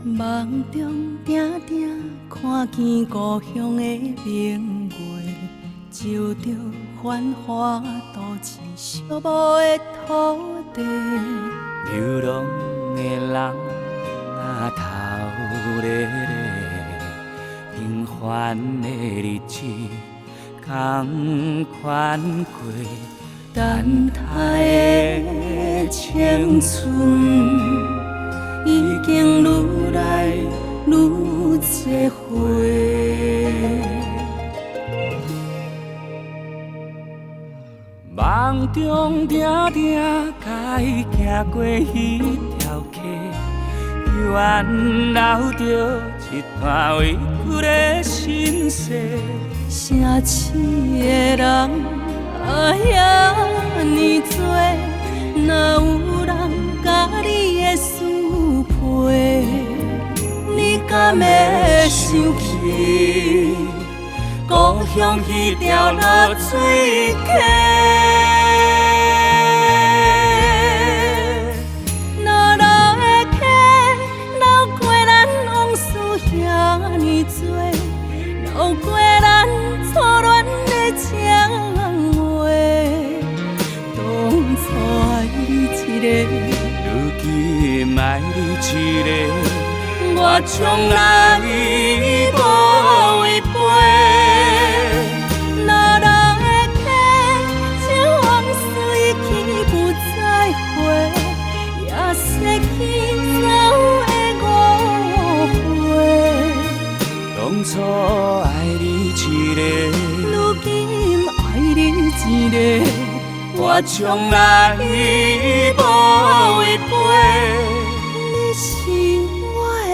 梦中定定看见故乡的明月，照着繁华都市寂寞的土地。流浪的人啊，头咧咧，平凡的日子同款过，等待的青春。已经愈来愈多回，梦中定定甲伊行过迄条溪，永留着一段委屈的心事。城市的人啊，遐尼多，哪有人甲你的事？你敢会想起故乡迄条落水溪？落落的溪，流过咱往事遐尼多，流过咱初恋的情话。当初爱你一个。爱你一个，我从来无违背。落落的溪，这往事已去不再回，也失去早的误会。当初爱你一个，如今爱你一个，我从来无违背。是我的。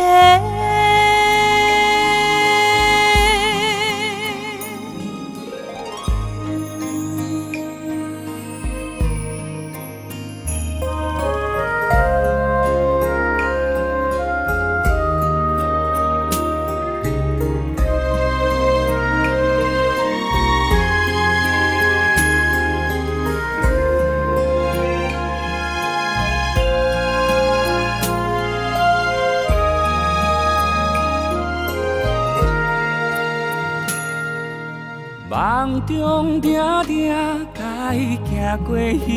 梦中定定甲伊行过迄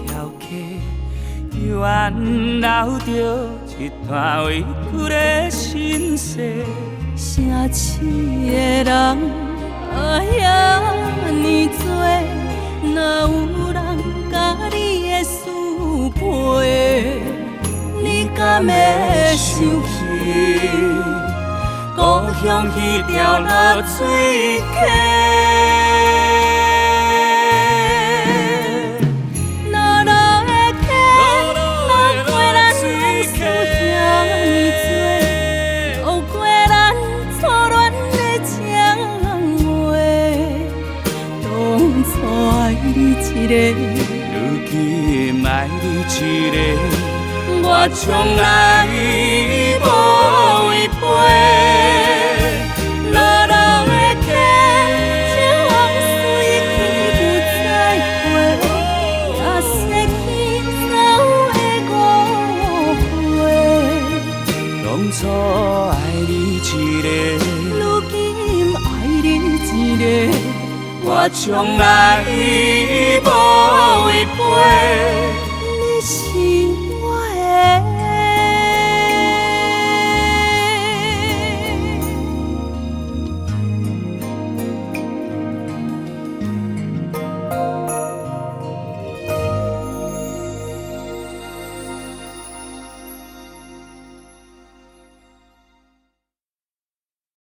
条溪，永留着一段委屈的心事。城市的人啊，遐尼多，哪有人甲你的事陪？你敢会想起故乡迄条落水溪？如今爱你一个，我从来无违背。落落的溪，这往事已去不再回，也失去早的误会。当初爱你一个，如今爱你一个。我从来无违背。你是